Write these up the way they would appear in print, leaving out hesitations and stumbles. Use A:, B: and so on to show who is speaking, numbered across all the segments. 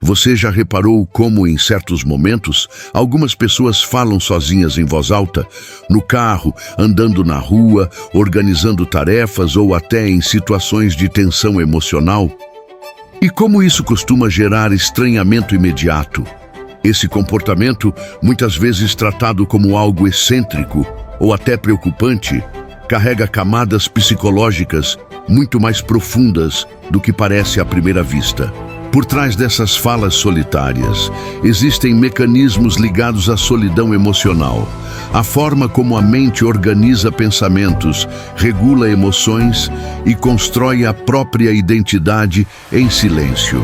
A: Você já reparou como, em certos momentos, algumas pessoas falam sozinhas em voz alta, no carro, andando na rua, organizando tarefas ou até em situações de tensão emocional? E como isso costuma gerar estranhamento imediato? Esse comportamento, muitas vezes tratado como algo excêntrico ou até preocupante, carrega camadas psicológicas muito mais profundas do que parece à primeira vista. Por trás dessas falas solitárias, existem mecanismos ligados à solidão emocional, a forma como a mente organiza pensamentos, regula emoções e constrói a própria identidade em silêncio.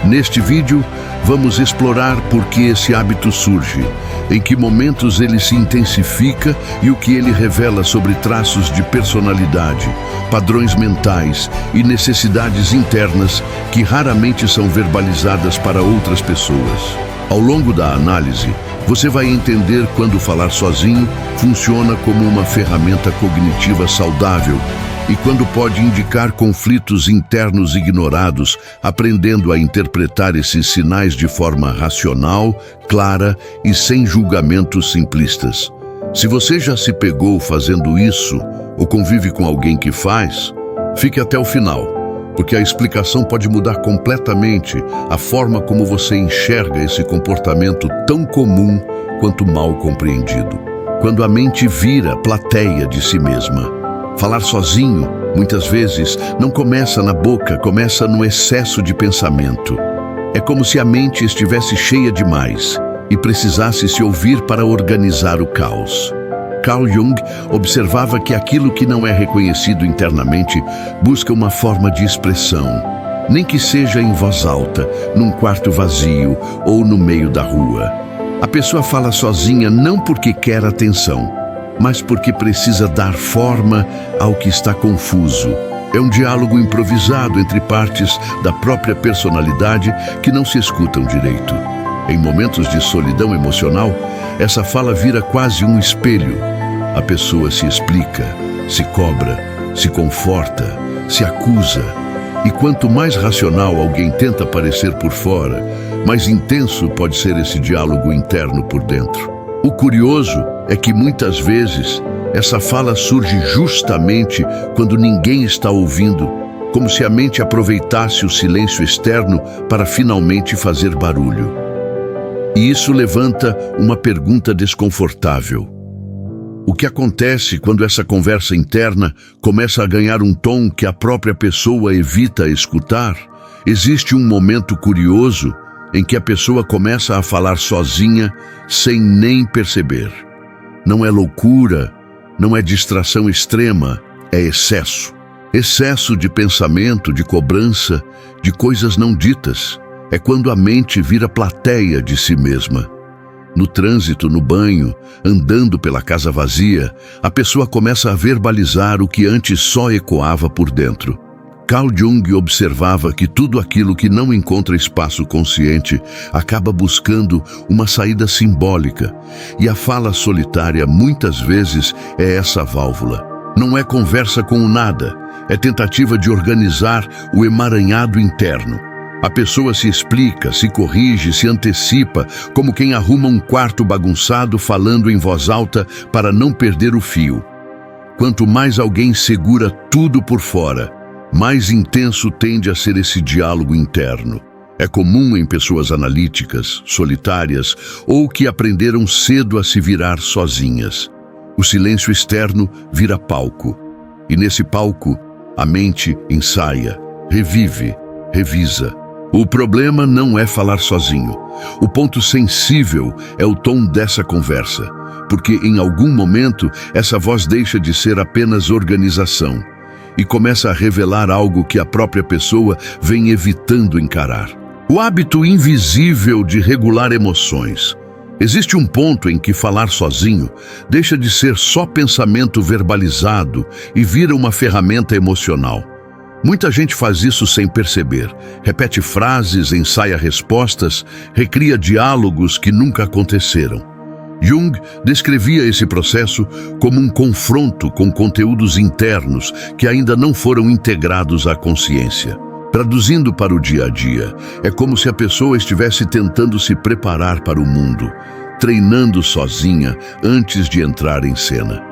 A: Neste vídeo, vamos explorar por que esse hábito surge, em que momentos ele se intensifica e o que ele revela sobre traços de personalidade, padrões mentais e necessidades internas que raramente são verbalizadas para outras pessoas. Ao longo da análise, você vai entender quando falar sozinho funciona como uma ferramenta cognitiva saudável e quando pode indicar conflitos internos ignorados, aprendendo a interpretar esses sinais de forma racional, clara e sem julgamentos simplistas. Se você já se pegou fazendo isso, ou convive com alguém que faz, fique até o final, porque a explicação pode mudar completamente a forma como você enxerga esse comportamento tão comum quanto mal compreendido. Quando a mente vira plateia de si mesma. Falar sozinho, muitas vezes, não começa na boca, começa no excesso de pensamento. É como se a mente estivesse cheia demais e precisasse se ouvir para organizar o caos. Carl Jung observava que aquilo que não é reconhecido internamente busca uma forma de expressão, nem que seja em voz alta, num quarto vazio ou no meio da rua. A pessoa fala sozinha não porque quer atenção, mas porque precisa dar forma ao que está confuso. É um diálogo improvisado entre partes da própria personalidade que não se escutam direito. Em momentos de solidão emocional, essa fala vira quase um espelho. A pessoa se explica, se cobra, se conforta, se acusa. E quanto mais racional alguém tenta parecer por fora, mais intenso pode ser esse diálogo interno por dentro. O curioso é que muitas vezes essa fala surge justamente quando ninguém está ouvindo, como se a mente aproveitasse o silêncio externo para finalmente fazer barulho. E isso levanta uma pergunta desconfortável. O que acontece quando essa conversa interna começa a ganhar um tom que a própria pessoa evita escutar? Existe um momento curioso em que a pessoa começa a falar sozinha sem nem perceber. Não é loucura, não é distração extrema, é excesso. Excesso de pensamento, de cobrança, de coisas não ditas. É quando a mente vira plateia de si mesma. No trânsito, no banho, andando pela casa vazia, a pessoa começa a verbalizar o que antes só ecoava por dentro. Carl Jung observava que tudo aquilo que não encontra espaço consciente acaba buscando uma saída simbólica, e a fala solitária muitas vezes é essa válvula. Não é conversa com o nada, é tentativa de organizar o emaranhado interno. A pessoa se explica, se corrige, se antecipa, como quem arruma um quarto bagunçado falando em voz alta para não perder o fio. Quanto mais alguém segura tudo por fora, mais intenso tende a ser esse diálogo interno. É comum em pessoas analíticas, solitárias ou que aprenderam cedo a se virar sozinhas. O silêncio externo vira palco. E nesse palco, a mente ensaia, revive, revisa. O problema não é falar sozinho. O ponto sensível é o tom dessa conversa, porque em algum momento essa voz deixa de ser apenas organização e começa a revelar algo que a própria pessoa vem evitando encarar. O hábito invisível de regular emoções. Existe um ponto em que falar sozinho deixa de ser só pensamento verbalizado e vira uma ferramenta emocional. Muita gente faz isso sem perceber. Repete frases, ensaia respostas, recria diálogos que nunca aconteceram. Jung descrevia esse processo como um confronto com conteúdos internos que ainda não foram integrados à consciência. Traduzindo para o dia a dia, é como se a pessoa estivesse tentando se preparar para o mundo, treinando sozinha antes de entrar em cena.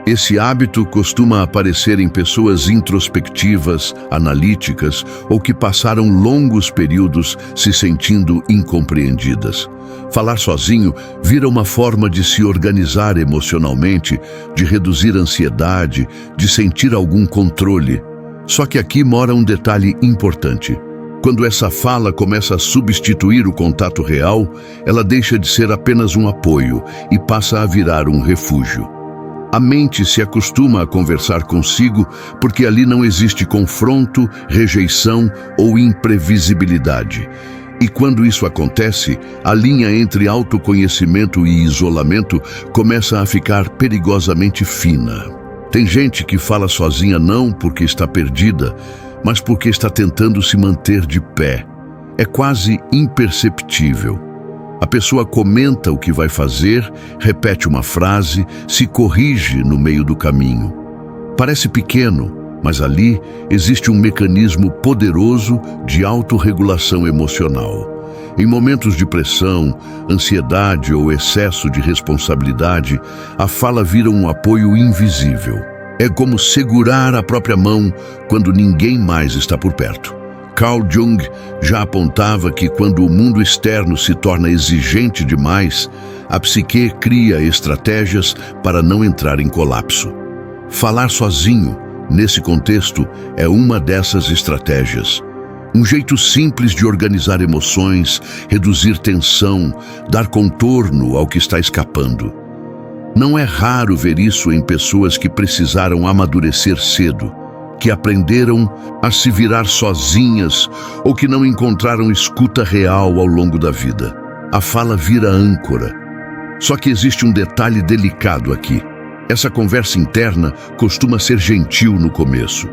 A: Esse hábito costuma aparecer em pessoas introspectivas, analíticas ou que passaram longos períodos se sentindo incompreendidas. Falar sozinho vira uma forma de se organizar emocionalmente, de reduzir a ansiedade, de sentir algum controle. Só que aqui mora um detalhe importante. Quando essa fala começa a substituir o contato real, ela deixa de ser apenas um apoio e passa a virar um refúgio. A mente se acostuma a conversar consigo porque ali não existe confronto, rejeição ou imprevisibilidade. E quando isso acontece, a linha entre autoconhecimento e isolamento começa a ficar perigosamente fina. Tem gente que fala sozinha não porque está perdida, mas porque está tentando se manter de pé. É quase imperceptível. A pessoa comenta o que vai fazer, repete uma frase, se corrige no meio do caminho. Parece pequeno, mas ali existe um mecanismo poderoso de autorregulação emocional. Em momentos de pressão, ansiedade ou excesso de responsabilidade, a fala vira um apoio invisível. É como segurar a própria mão quando ninguém mais está por perto. Carl Jung já apontava que quando o mundo externo se torna exigente demais, a psique cria estratégias para não entrar em colapso. Falar sozinho, nesse contexto, é uma dessas estratégias. Um jeito simples de organizar emoções, reduzir tensão, dar contorno ao que está escapando. Não é raro ver isso em pessoas que precisaram amadurecer cedo, que aprenderam a se virar sozinhas ou que não encontraram escuta real ao longo da vida. A fala vira âncora. Só que existe um detalhe delicado aqui. Essa conversa interna costuma ser gentil no começo,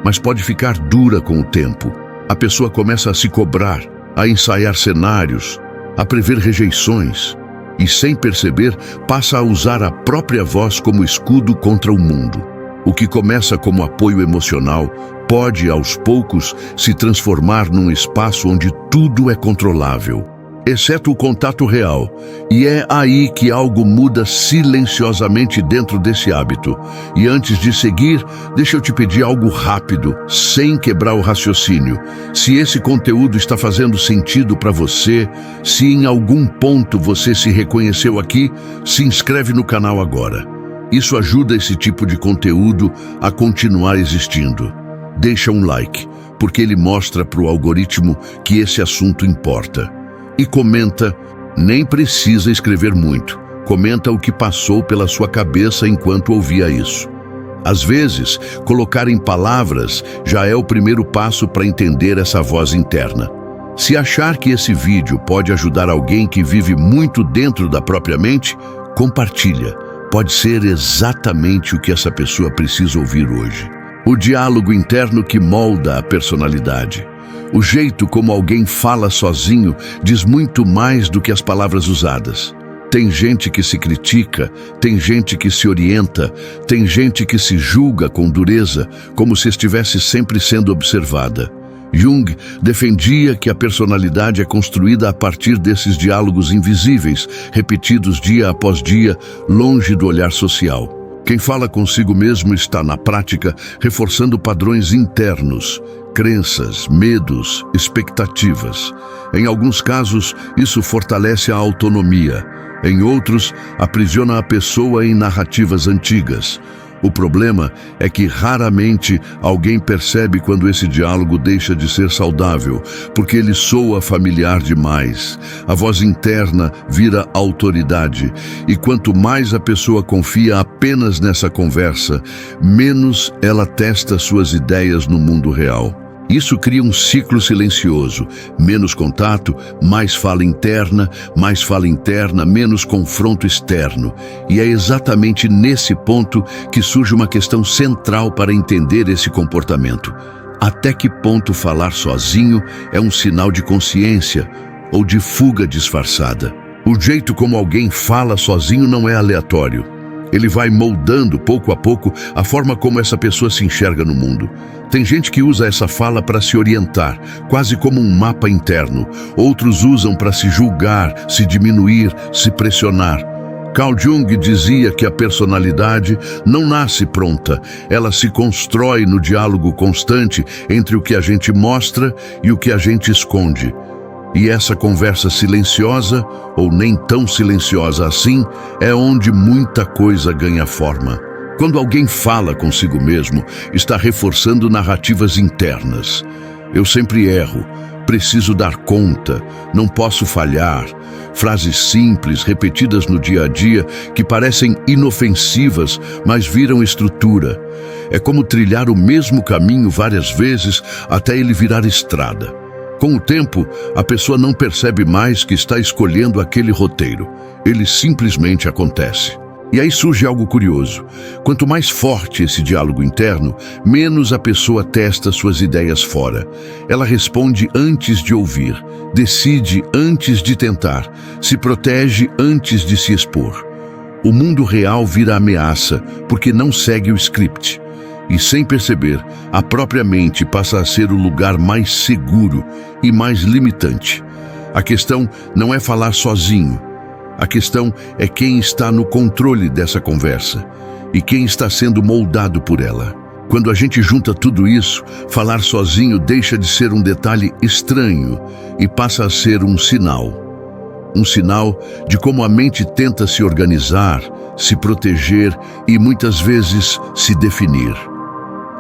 A: mas pode ficar dura com o tempo. A pessoa começa a se cobrar, a ensaiar cenários, a prever rejeições e, sem perceber, passa a usar a própria voz como escudo contra o mundo. O que começa como apoio emocional pode, aos poucos, se transformar num espaço onde tudo é controlável, exceto o contato real. E é aí que algo muda silenciosamente dentro desse hábito. E antes de seguir, deixa eu te pedir algo rápido, sem quebrar o raciocínio. Se esse conteúdo está fazendo sentido para você, se em algum ponto você se reconheceu aqui, se inscreve no canal agora. Isso ajuda esse tipo de conteúdo a continuar existindo. Deixa um like, porque ele mostra para o algoritmo que esse assunto importa. E comenta, nem precisa escrever muito. Comenta o que passou pela sua cabeça enquanto ouvia isso. Às vezes, colocar em palavras já é o primeiro passo para entender essa voz interna. Se achar que esse vídeo pode ajudar alguém que vive muito dentro da própria mente, compartilha. Pode ser exatamente o que essa pessoa precisa ouvir hoje. O diálogo interno que molda a personalidade. O jeito como alguém fala sozinho diz muito mais do que as palavras usadas. Tem gente que se critica, tem gente que se orienta, tem gente que se julga com dureza, como se estivesse sempre sendo observada. Jung defendia que a personalidade é construída a partir desses diálogos invisíveis, repetidos dia após dia, longe do olhar social. Quem fala consigo mesmo está, na prática, reforçando padrões internos, crenças, medos, expectativas. Em alguns casos, isso fortalece a autonomia. Em outros, aprisiona a pessoa em narrativas antigas. O problema é que raramente alguém percebe quando esse diálogo deixa de ser saudável, porque ele soa familiar demais. A voz interna vira autoridade, e quanto mais a pessoa confia apenas nessa conversa, menos ela testa suas ideias no mundo real. Isso cria um ciclo silencioso. Menos contato, mais fala interna, menos confronto externo. E é exatamente nesse ponto que surge uma questão central para entender esse comportamento. Até que ponto falar sozinho é um sinal de consciência ou de fuga disfarçada? O jeito como alguém fala sozinho não é aleatório. Ele vai moldando, pouco a pouco, a forma como essa pessoa se enxerga no mundo. Tem gente que usa essa fala para se orientar, quase como um mapa interno. Outros usam para se julgar, se diminuir, se pressionar. Carl Jung dizia que a personalidade não nasce pronta, ela se constrói no diálogo constante entre o que a gente mostra e o que a gente esconde. E essa conversa silenciosa, ou nem tão silenciosa assim, é onde muita coisa ganha forma. Quando alguém fala consigo mesmo, está reforçando narrativas internas. Eu sempre erro, preciso dar conta, não posso falhar. Frases simples, repetidas no dia a dia, que parecem inofensivas, mas viram estrutura. É como trilhar o mesmo caminho várias vezes até ele virar estrada. Com o tempo, a pessoa não percebe mais que está escolhendo aquele roteiro. Ele simplesmente acontece. E aí surge algo curioso. Quanto mais forte esse diálogo interno, menos a pessoa testa suas ideias fora. Ela responde antes de ouvir, decide antes de tentar, se protege antes de se expor. O mundo real vira ameaça porque não segue o script. E sem perceber, a própria mente passa a ser o lugar mais seguro e mais limitante. A questão não é falar sozinho. A questão é quem está no controle dessa conversa e quem está sendo moldado por ela. Quando a gente junta tudo isso, falar sozinho deixa de ser um detalhe estranho e passa a ser um sinal. Um sinal de como a mente tenta se organizar, se proteger e muitas vezes se definir.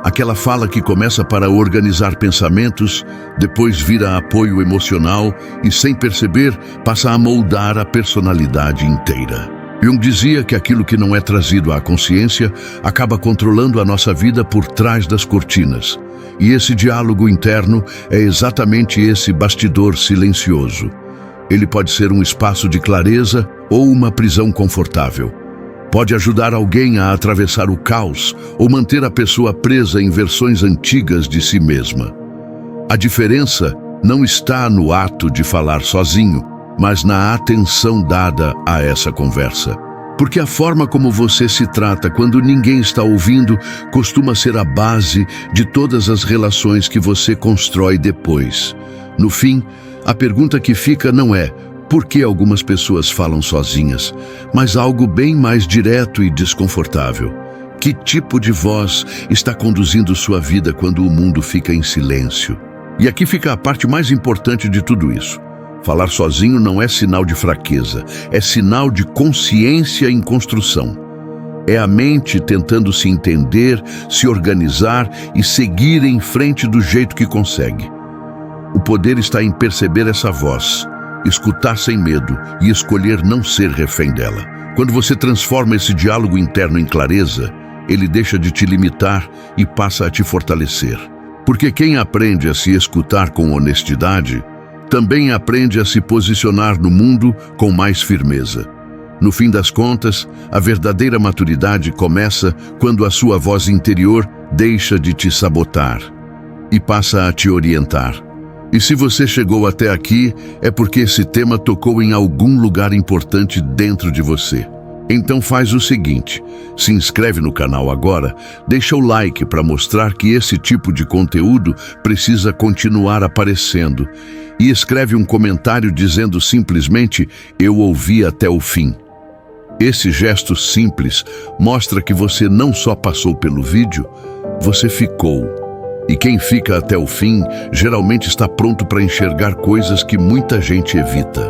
A: Aquela fala que começa para organizar pensamentos, depois vira apoio emocional e, sem perceber, passa a moldar a personalidade inteira. Jung dizia que aquilo que não é trazido à consciência acaba controlando a nossa vida por trás das cortinas. E esse diálogo interno é exatamente esse bastidor silencioso. Ele pode ser um espaço de clareza ou uma prisão confortável. Pode ajudar alguém a atravessar o caos ou manter a pessoa presa em versões antigas de si mesma. A diferença não está no ato de falar sozinho, mas na atenção dada a essa conversa. Porque a forma como você se trata quando ninguém está ouvindo costuma ser a base de todas as relações que você constrói depois. No fim, a pergunta que fica não é por que algumas pessoas falam sozinhas, mas algo bem mais direto e desconfortável. Que tipo de voz está conduzindo sua vida quando o mundo fica em silêncio? E aqui fica a parte mais importante de tudo isso. Falar sozinho não é sinal de fraqueza, é sinal de consciência em construção. É a mente tentando se entender, se organizar e seguir em frente do jeito que consegue. O poder está em perceber essa voz, escutar sem medo e escolher não ser refém dela. Quando você transforma esse diálogo interno em clareza, ele deixa de te limitar e passa a te fortalecer. Porque quem aprende a se escutar com honestidade, também aprende a se posicionar no mundo com mais firmeza. No fim das contas, a verdadeira maturidade começa quando a sua voz interior deixa de te sabotar e passa a te orientar. E se você chegou até aqui, é porque esse tema tocou em algum lugar importante dentro de você. Então faz o seguinte, se inscreve no canal agora, deixa o like para mostrar que esse tipo de conteúdo precisa continuar aparecendo e escreve um comentário dizendo simplesmente "Eu ouvi até o fim". Esse gesto simples mostra que você não só passou pelo vídeo, você ficou. E quem fica até o fim geralmente está pronto para enxergar coisas que muita gente evita.